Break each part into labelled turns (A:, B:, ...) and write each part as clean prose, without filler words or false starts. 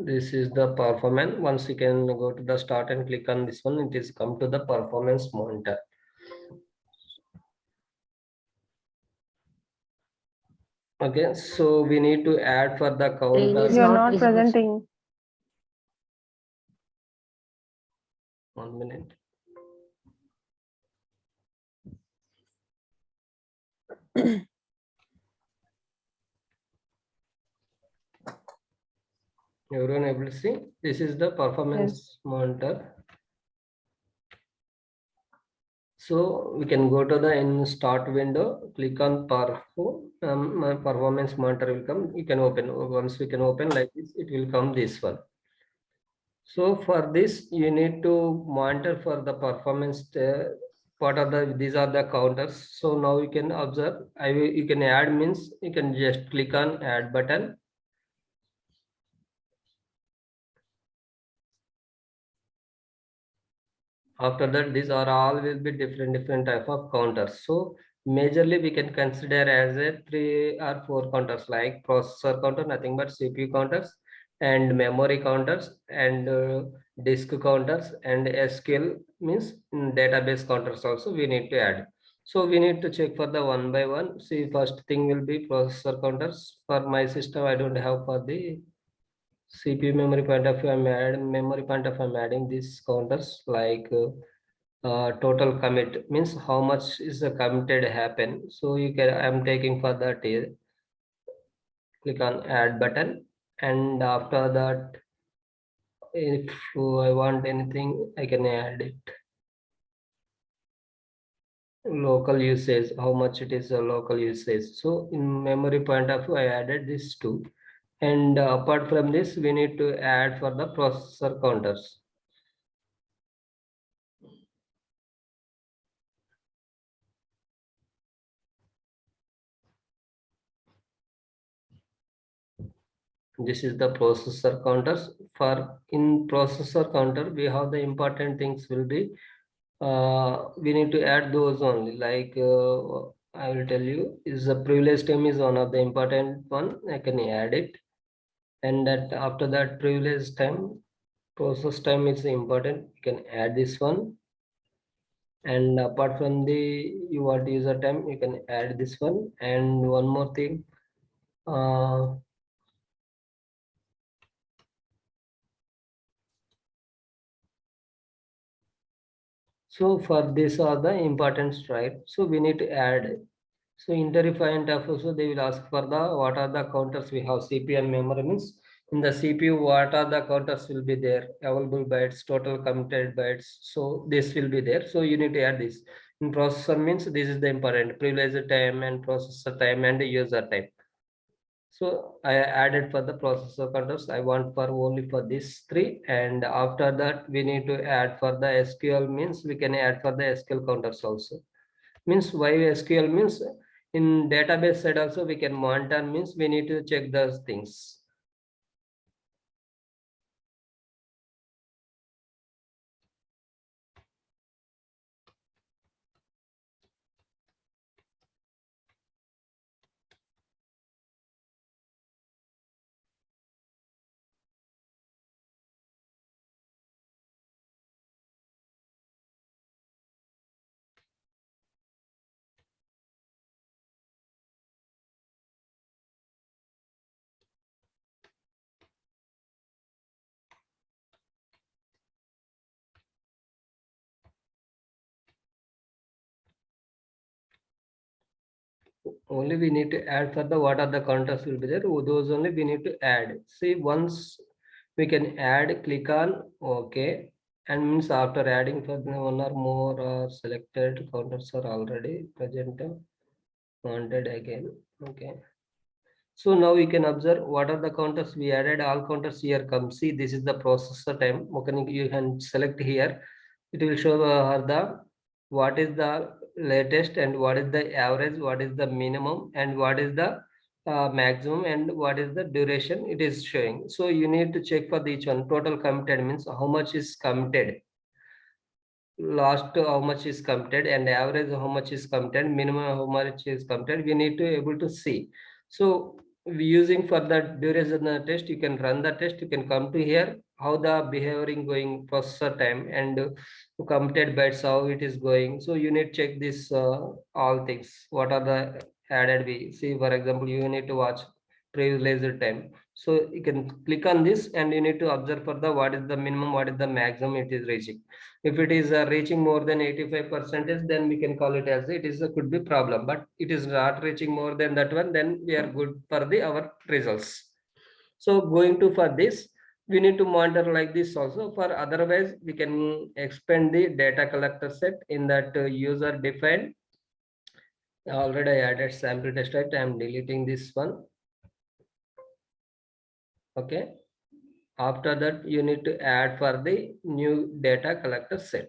A: This is the performance. Once you can go to the start and click on this one, it is come to the performance monitor. Okay, so we need to add for the counter.
B: You are not presenting.
A: 1 minute. Everyone able to see? This is the performance monitor. So we can go to the in start window, click on my performance monitor will come. You can open. Once we can open like this, it will come this one. So for this, you need to monitor for the performance. What are these are the counters. So now you can observe. You can add means you can just click on add button. After that, these are all will be different type of counters. So majorly we can consider as a 3 or 4 counters, like processor counter, nothing but CPU counters, and memory counters, and disk counters, and SQL means database counters also we need to add. So we need to check for the one by one. See, first thing will be processor counters. For my system, I don't have for the CPU memory point of view. I'm adding these counters like total commit means how much is the committed happen. So you can, I'm taking for that here. Click on add button, and after that, if I want anything, I can add it. Local usage, how much it is a local usage. So in memory point of view, I added this too. And apart from this, we need to add for the processor counters. This is the processor counters. For in processor counter, we have the important things will be we need to add those only, like I will tell you is the privilege time is one of the important one. I can add it, and that after that privilege time, process time is important. You can add this one, and apart from the you want user time, you can add this one. And one more thing, uh, so for this are the importance, right? So we need to add. So interrefine type also they will ask for the what are the counters we have. CPU and memory means in the CPU what are the counters will be there, available bytes, total committed bytes. So this will be there. So you need to add this. In processor means this is the important privilege time and processor time and user time. So I added for the processor counters. I want for only for these three, and after that we need to add for the SQL means we can add for the SQL counters also. Means why SQL means in database side also we can monitor means we need to check those things. Only we need to add for the what are the counters will be there. Those only we need to add. See, once we can add, click on OK, and means after adding for one or more selected counters are already present. Wanted again. Okay. So now we can observe what are the counters we added. All counters here come. See, this is the processor time. Okay, you can select here. It will show the what is the latest and what is the average, what is the minimum, and what is the maximum, and what is the duration it is showing. So you need to check for each one. Total committed means how much is committed, last how much is committed, and average how much is committed, minimum how much is committed. We need to able to see. So using for the duration test, you can run the test, you can come to here how the behavioring going, processor time, and computed bytes how it is going. So you need to check this all things what are the added. We see, for example, you need to watch previous laser time, so you can click on this and you need to observe for the what is the minimum, what is the maximum it is reaching. If it is reaching more than 85%, then we can call it as it is a could be problem, but it is not reaching more than that one, then we are good for the our results. So going to for this, we need to monitor like this also. For otherwise, we can expand the data collector set in that user defined. Already I added sample test, right? I am deleting this one. Okay. After that, you need to add for the new data collector set.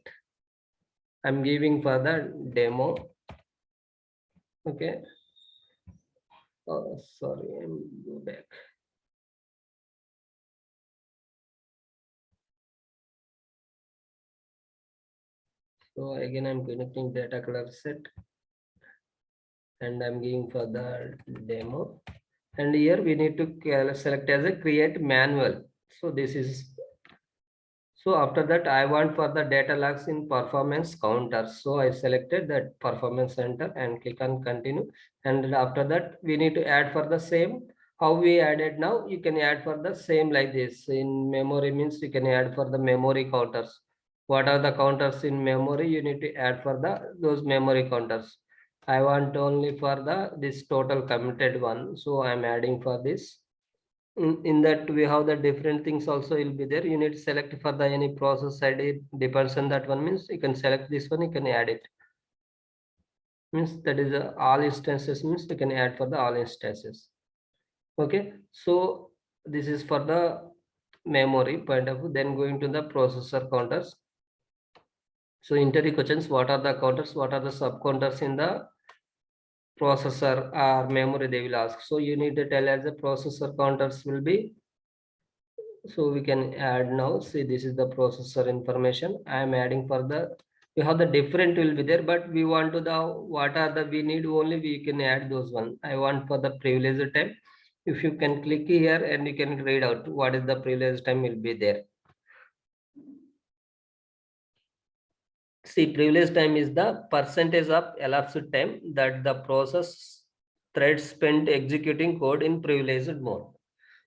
A: I'm giving for the demo. Okay. Oh, sorry, I'm go back. So again, I'm connecting data color set and I'm giving for the demo. And here we need to select as a create manual. So this is, so after that I want for the data logs in performance counter. So I selected that performance center and click on continue. And after that we need to add for the same. How we added now, you can add for the same like this. In memory means you can add for the memory counters. What are the counters in memory? You need to add for the those memory counters. I want only for the this total committed one. So I'm adding for this. In that we have the different things also will be there. You need to select for the any process ID depends on that one, means you can select this one, you can add it, means that is all instances, means you can add for the all instances. Okay, so this is for the memory point of view. Then going to the processor counters. So interview questions, what are the counters, what are the sub counters in the processor or memory, they will ask. So you need to tell as the processor counters will be. So we can add now. See, this is the processor information. I am adding for the, we have the different will be there, but we want to the what are the we need only we can add those one. I want for the privilege time. If you can click here and you can read out what is the privilege time will be there. See, privilege time is the percentage of elapsed time that the process thread spent executing code in privileged mode.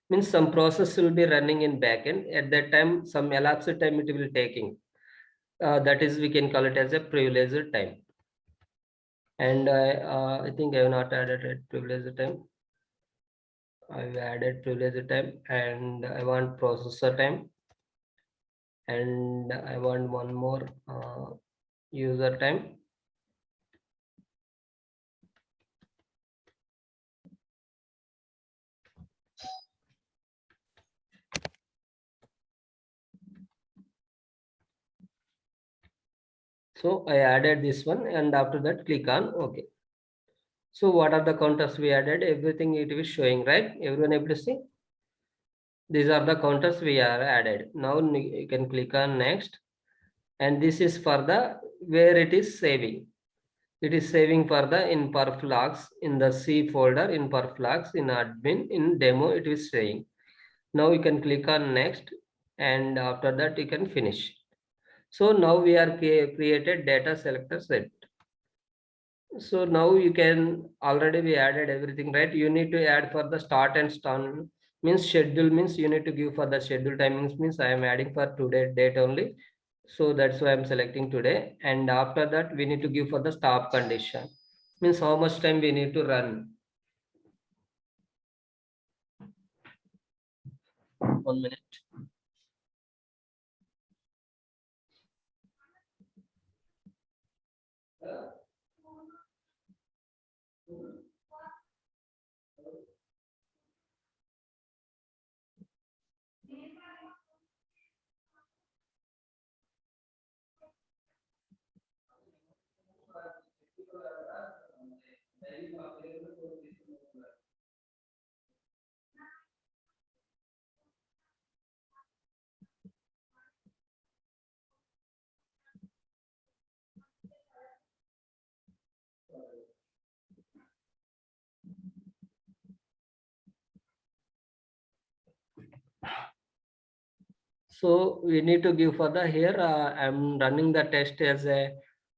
A: Means some process will be running in backend. At that time, some elapsed time it will taking. That is, we can call it as a privileged time. And I think I have not added a privileged time. I've added privileged time and I want processor time. And I want one more user time. So I added this one and after that click on OK. So what are the counters we added? Everything it is showing, right? Everyone able to see? These are the counters we are added. Now you can click on next. And this is for the where it is saving. It is saving for the in perflogs in the C folder, in perflogs, in admin, in demo it is saying. Now you can click on next and after that you can finish. So now we are created data selector set. So now you can already we added everything, right? You need to add for the start and start, means schedule, means you need to give for the schedule timings, means I am adding for today date only. So that's why I'm selecting today. And after that we need to give for the stop condition, means how much time we need to run. 1 minute. So we need to give for the here. I'm running the test as a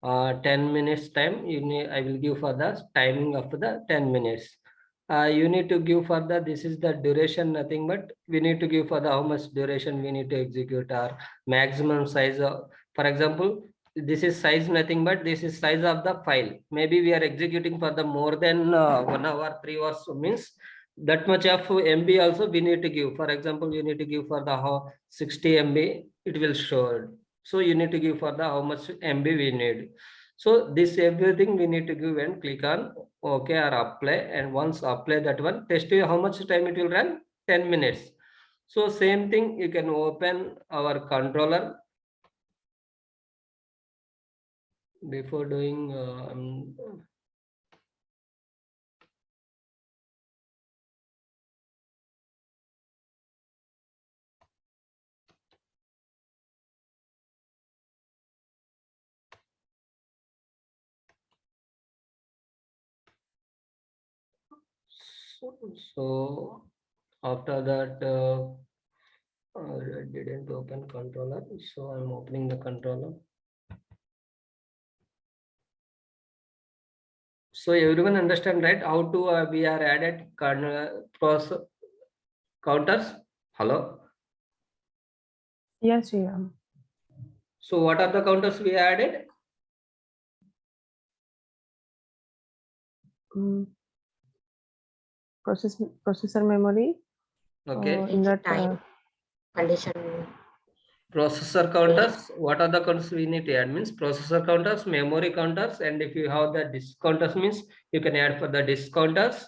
A: 10 minutes time. I will give for the timing of the 10 minutes. You need to give for the, this is the duration, nothing but we need to give for the how much duration we need to execute our maximum size of, for example, this is size nothing but this is size of the file. Maybe we are executing for the more than 1 hour, 3 hours, so means that much of MB also we need to give. For example, you need to give for the how 60 MB, it will show. So you need to give for the how much MB we need. So this everything we need to give and click on OK or apply. And once apply that one, test you how much time it will run, 10 minutes. So same thing, you can open our controller. Before doing, so after that, I didn't open controller, so I'm opening the controller. So everyone understand, right? How to we are added counters. Hello.
B: Yes, Sriram.
A: So what are the counters we added?
B: Processor memory.
A: Okay.
B: In that
C: condition.
A: Processor counters. What are the counters we need to add? Means processor counters, memory counters, and if you have the disk counters, means you can add for the disk counters,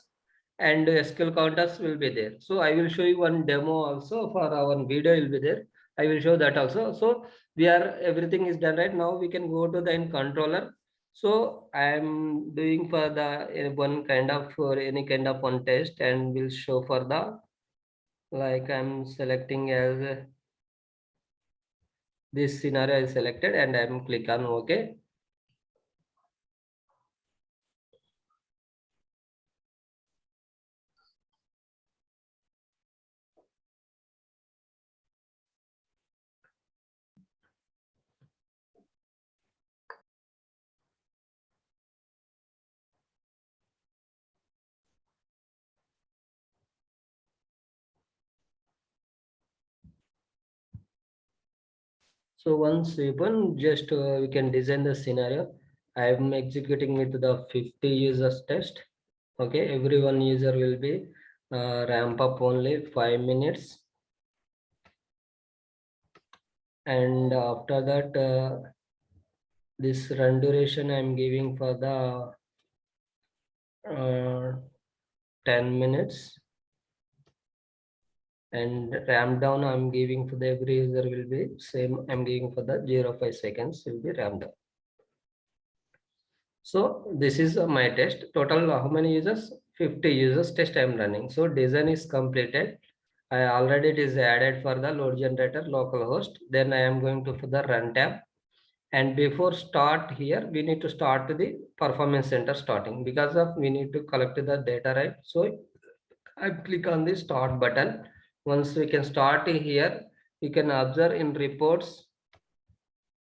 A: and SQL counters will be there. So I will show you one demo also for our video will be there. I will show that also. So we are, everything is done right now. We can go to the in controller. So I am doing for the one kind of, for any kind of one test, and will show for the, like I'm selecting as this scenario is selected and I'm click on OK. So once open, just we can design the scenario. I am executing with the 50 users test. Okay, every one user will be ramp up only 5 minutes. And after that, this run duration I'm giving for the 10 minutes. And ramp down I'm giving for the every user will be same. I'm giving for the 0.5 seconds will be ramp down. So this is my test. Total how many users? 50 users test I am running. So design is completed. I already it is added for the load generator localhost. Then I am going to for the run tab. And before start here, we need to start the performance center starting because of we need to collect the data, right? So I click on the start button. Once we can start here, you can observe in reports,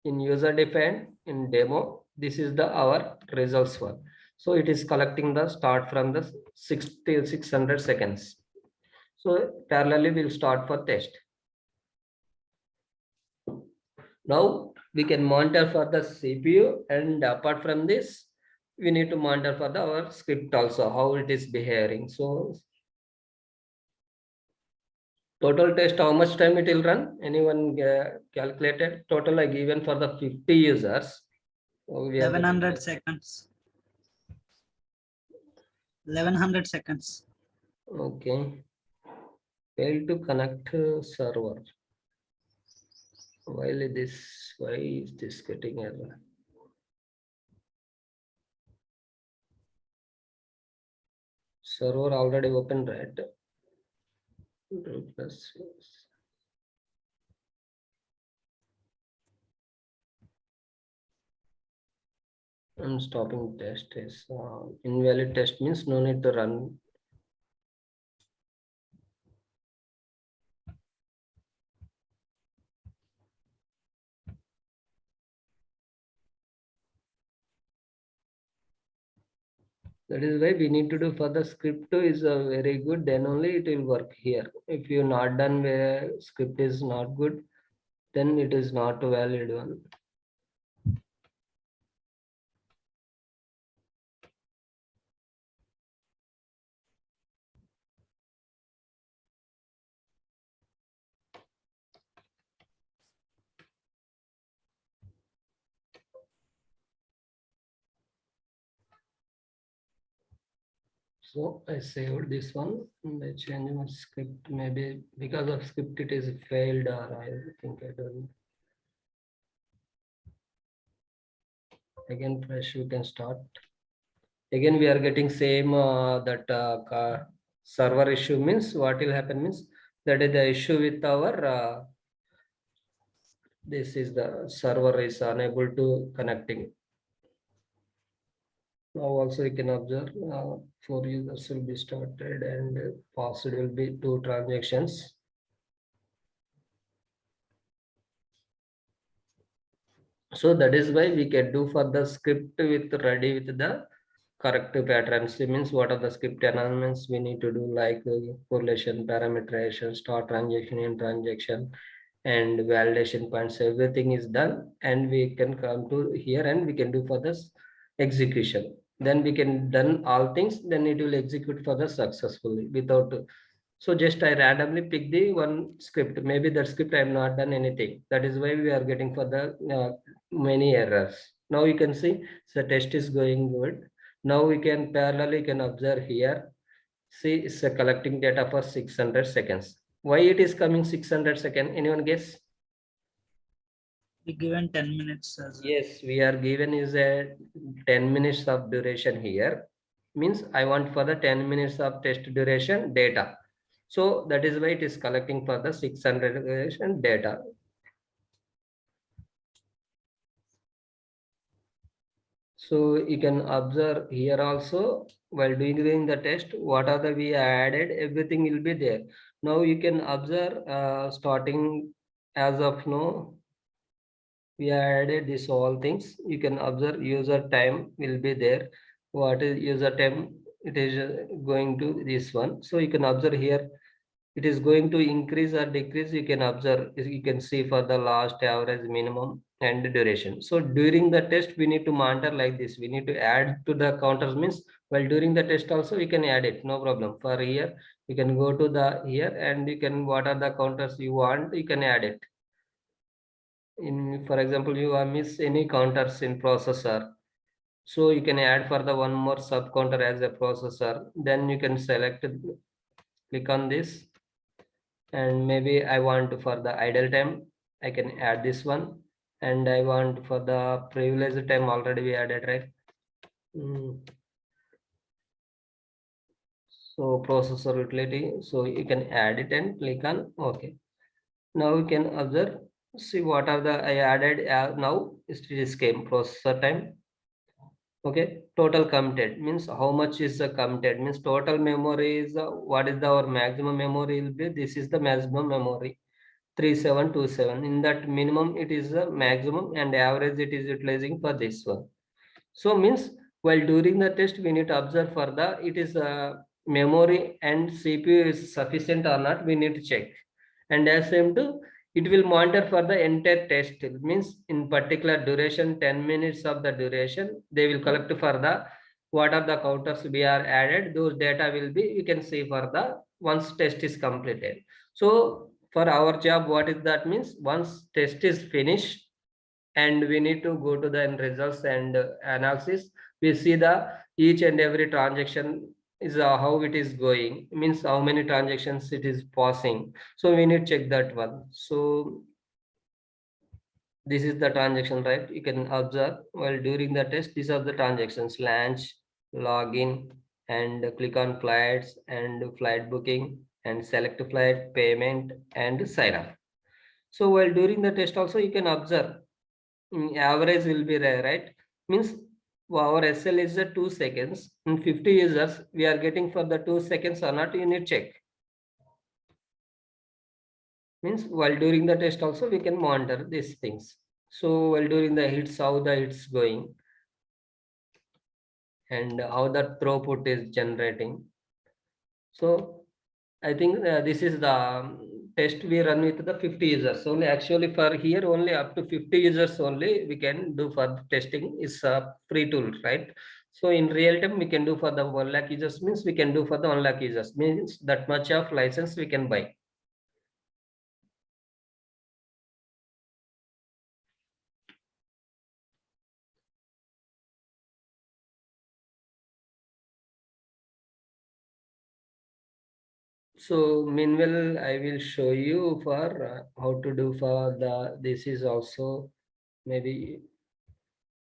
A: in user defined, in demo, this is the our results one. So it is collecting the start from the 600 seconds. So parallelly we'll start for test. Now we can monitor for the CPU, and apart from this, we need to monitor for our script also, how it is behaving. So total test, how much time it will run? Anyone calculated? Total I given for the 50 users.
D: 1100 seconds. 1100 seconds.
A: Okay. Fail to connect server. Why is this getting error? Server already open, right? Plus, I'm stopping test. Is invalid test means no need to run. That is why we need to do for the script is very good, then only it will work here. If you not done where script is not good, then it is not a valid one. So I saved this one and I change my script. Maybe because of script it is failed, or I think I don't. Again, fresh you can start. Again, we are getting same that server issue means what will happen means that is the issue with our this is the server is unable to connecting. Now also you can observe 4 users will be started and passed will be 2 transactions. So that is why we can do for the script with ready with the corrective patterns. It means what are the script enhancements we need to do, like correlation, parameterization, start transaction, end transaction, and validation points. Everything is done, and we can come to here and we can do for this execution. Then we can done all things. Then it will execute for the successfully without. So just I randomly pick the one script. Maybe that script I have not done anything. That is why we are getting for the many errors. Now you can see the test is going good. Now we can parallelly can observe here. See, it's collecting data for 600 seconds. Why it is coming 600 seconds? Anyone guess?
D: We given 10 minutes as well.
A: Yes, we are given is a 10 minutes of duration here. Means I want for the 10 minutes of test duration data. So that is why it is collecting for the 600 duration data. So you can observe here also while doing the test, what are the we added, everything will be there. Now you can observe starting as of now, we added this all things. You can observe user time will be there. What is user time? It is going to this one. So you can observe here it is going to increase or decrease. You can observe, you can see for the last average, minimum, and duration. So during the test we need to monitor like this. We need to add to the counters means while during the test also we can add it, no problem. For here you can go to the here and you can what are the counters you want, you can add it. In for example you are miss any counters in processor, so you can add for the one more sub counter as a processor. Then you can select, click on this, and maybe I want for the idle time, I can add this one, and I want for the privilege time already we added, right? So processor utility, so you can add it and click on OK. Now you can observe, see what are the I added now it came processor time. Okay, total committed means how much is the committed means total memory is what is the our maximum memory will be. This is the maximum memory 3727. In that minimum it is the maximum and average it is utilizing for this one. So means while during the test we need to observe for the it is memory and CPU is sufficient or not, we need to check. And as same to it will monitor for the entire test. It means in particular duration 10 minutes of the duration they will collect for the what are the counters we are added, those data will be you can see for the once test is completed. So for our job what is that means once test is finished and we need to go to the end results and analysis, we see the each and every transaction is how it is going, means how many transactions it is passing. So we need to check that one. So this is the transaction, right? You can observe while during the test these are the transactions: launch, login, and click on flights and flight booking and select flight, payment, and sign up. So while during the test also you can observe average will be there, right? Means our SL is the 2 seconds. In 50 users, we are getting for the 2 seconds or not, you need check. Means while during the test also we can monitor these things. So while during the hits, how the hits going. and how the throughput is generating. So I think this is the test we run with the 50 users only. Actually, for here only up to 50 users only we can do for the testing. Is a free tool, right? So in real time we can do for the 1 lakh users, means we can do for the 1 lakh users, means that much of license we can buy. So meanwhile, I will show you for how to do for the, this is also maybe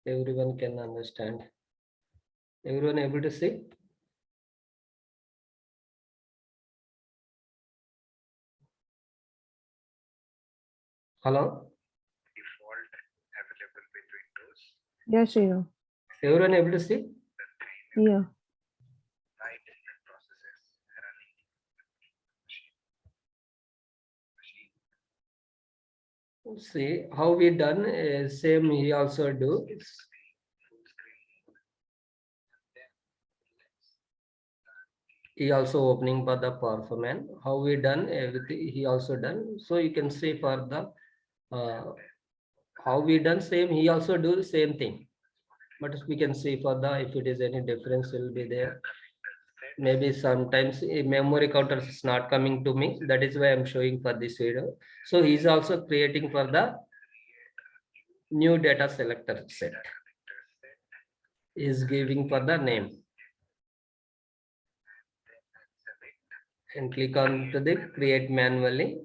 A: everyone can understand. Everyone able to see? Hello?
B: Yeah, Sriram.
A: Everyone able to see?
B: Yeah.
A: See how we done, same he also do. He also opening for the Perfmon. How we done everything he also done. So you can see for the how we done same, he also do the same thing. But we can see for the, if it is any difference will be there. Maybe sometimes a memory counter is not coming to me. That is why I'm showing for this video. So he's also creating for the new data selector set. Is giving for the name. And click on to the create manually.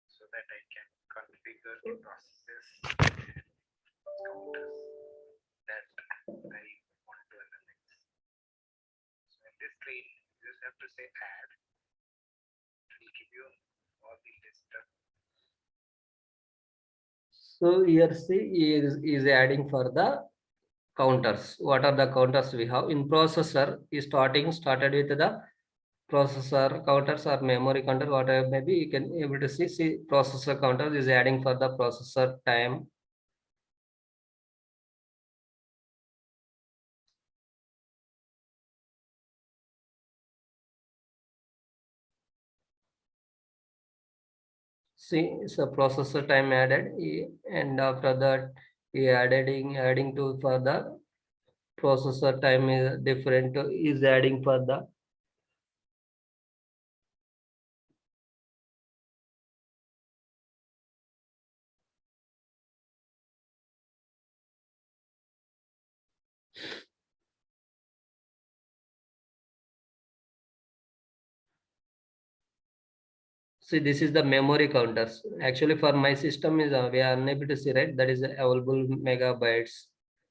A: So that I can configure the processes counters that I want to analyze. So in this screen, you just have to say add. It will give you all the list of. So here see is adding for the counters. What are the counters we have in processor? Is started with the processor counters or memory counter, whatever maybe you can able to see processor counter is adding for the processor time. See, so processor time added, and after that he adding to for the processor time is different, is adding for the see, this is the memory counters. Actually, for my system is we are unable to see, right? That is available megabytes.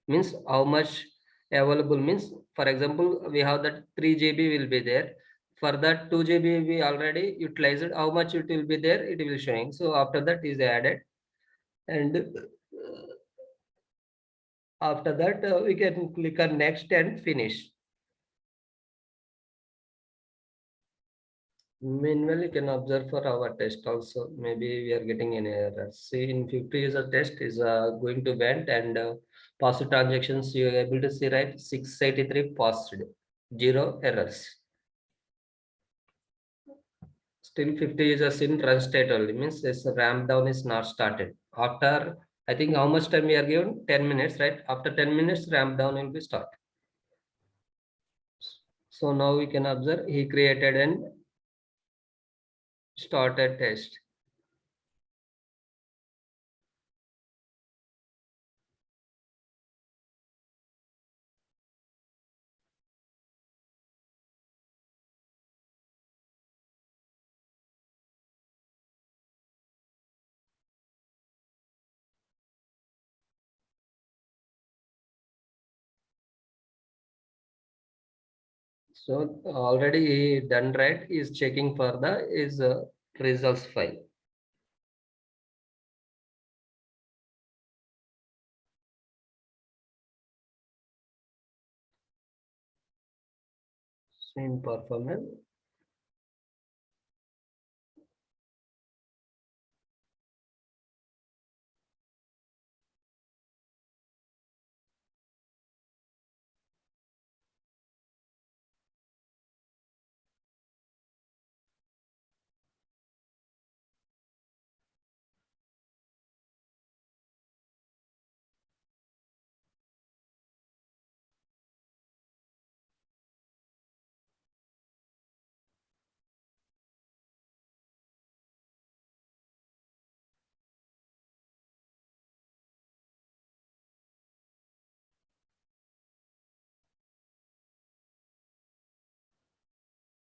A: Means how much available means, for example, we have that 3 GB will be there. For that 2 GB we already utilized. How much it will be there? It will showing. So after that is added, and after that we can click on next and finish. Meanwhile, you can observe for our test also. Maybe we are getting an error. See, in 50 user test is going to vent and passed transactions. You are able to see, right? 683 passed, 0 errors. Still 50 users in run state only, means this ramp down is not started. After, I think how much time we are given? 10 minutes, right? After 10 minutes, ramp down will be start. So now we can observe he created and started test. So already he done, right? Is checking for the is results file. Same performance.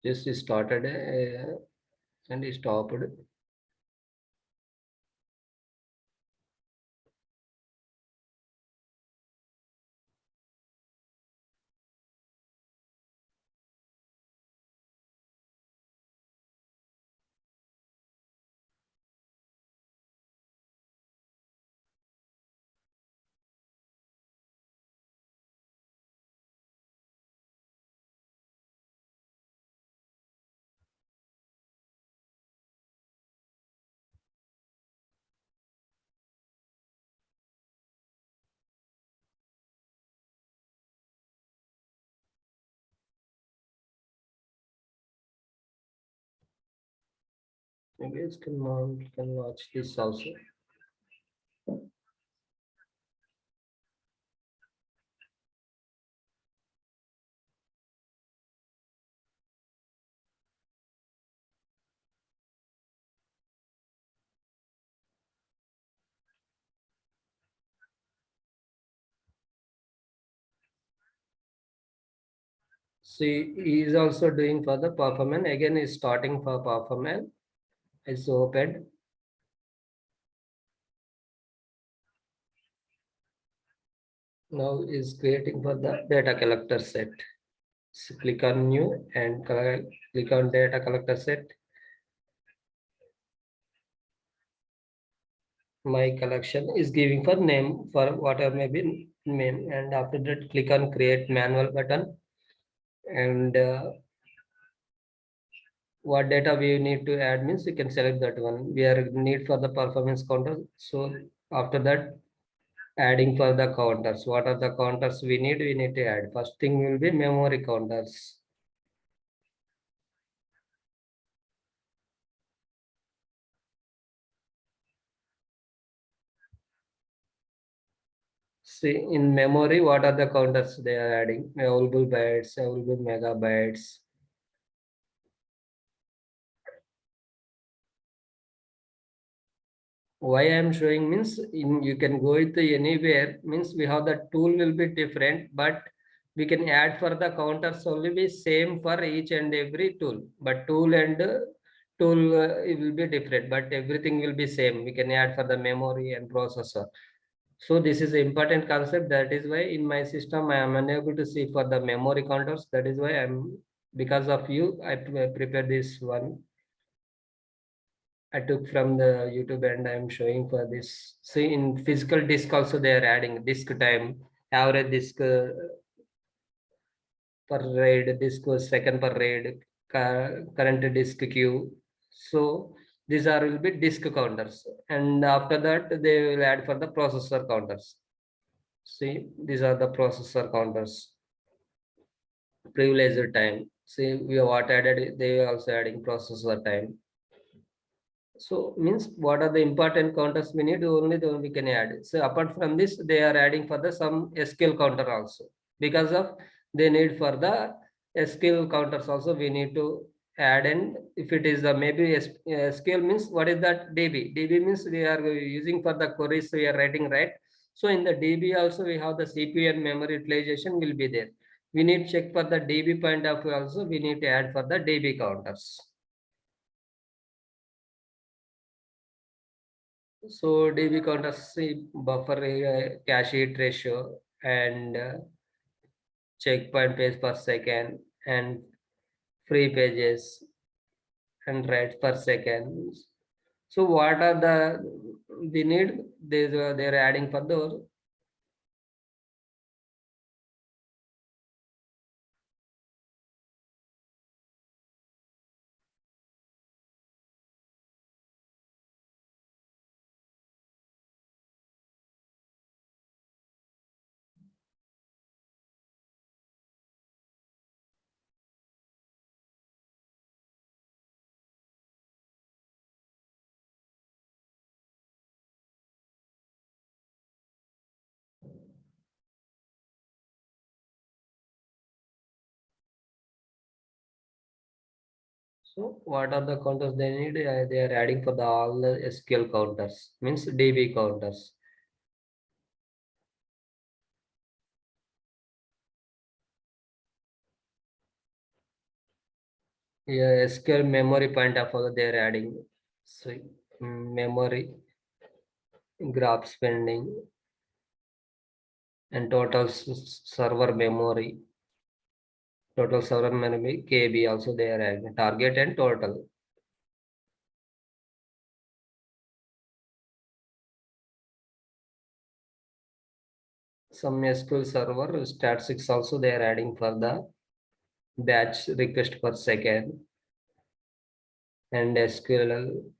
A: Just started and stopped. You guys can watch this also. See, he is also doing for the performance. Again, is starting for performance. It's opened. Now is creating for the data collector set. So click on new and click on data collector set. My collection is giving for name for whatever may be name, and after that click on create manual button, and what data we need to add means you can select that one. We are need for the performance counter. So after that adding for the counters. What are the counters we need? We need to add. First thing will be memory counters. See in memory, what are the counters they are adding? Available bytes, available megabytes. Why I am showing means you can go with anywhere means we have the tool will be different, but we can add for the counters only be same for each and every tool. But tool and tool it will be different, but everything will be same. We can add for the memory and processor. So this is an important concept. That is why in my system I am unable to see for the memory counters. That is why I'm because of you I prepared this one. I took from the YouTube and I'm showing for this. See in physical disk also they are adding disk time, average disk per RAID, disk second per RAID, current disk queue. So these are will be disk counters, and after that they will add for the processor counters. See, these are the processor counters. Privileged time. See, we have what added, they are also adding processor time. So means what are the important counters we need? Only the one we can add. So apart from this, they are adding for the some SQL counter also. Because of they need for the SQL counters also we need to add, and if it is the maybe SQL means what is that DB? DB means we are using for the queries we are writing, right? So in the DB also we have the CPU and memory utilization will be there. We need check for the DB point of view also we need to add for the DB counters. So DB counters see buffer cache hit ratio and checkpoint page per second and free pages and write per second. So what are the we need? They're adding for those. So what are the counters they need? They are adding for the all the SQL counters means DB counters. Yeah, SQL memory point of all they are adding. So memory, graph spending, and total server memory. Total server memory KB also they are adding target and total. Some SQL server statistics also they are adding for the batch request per second and SQL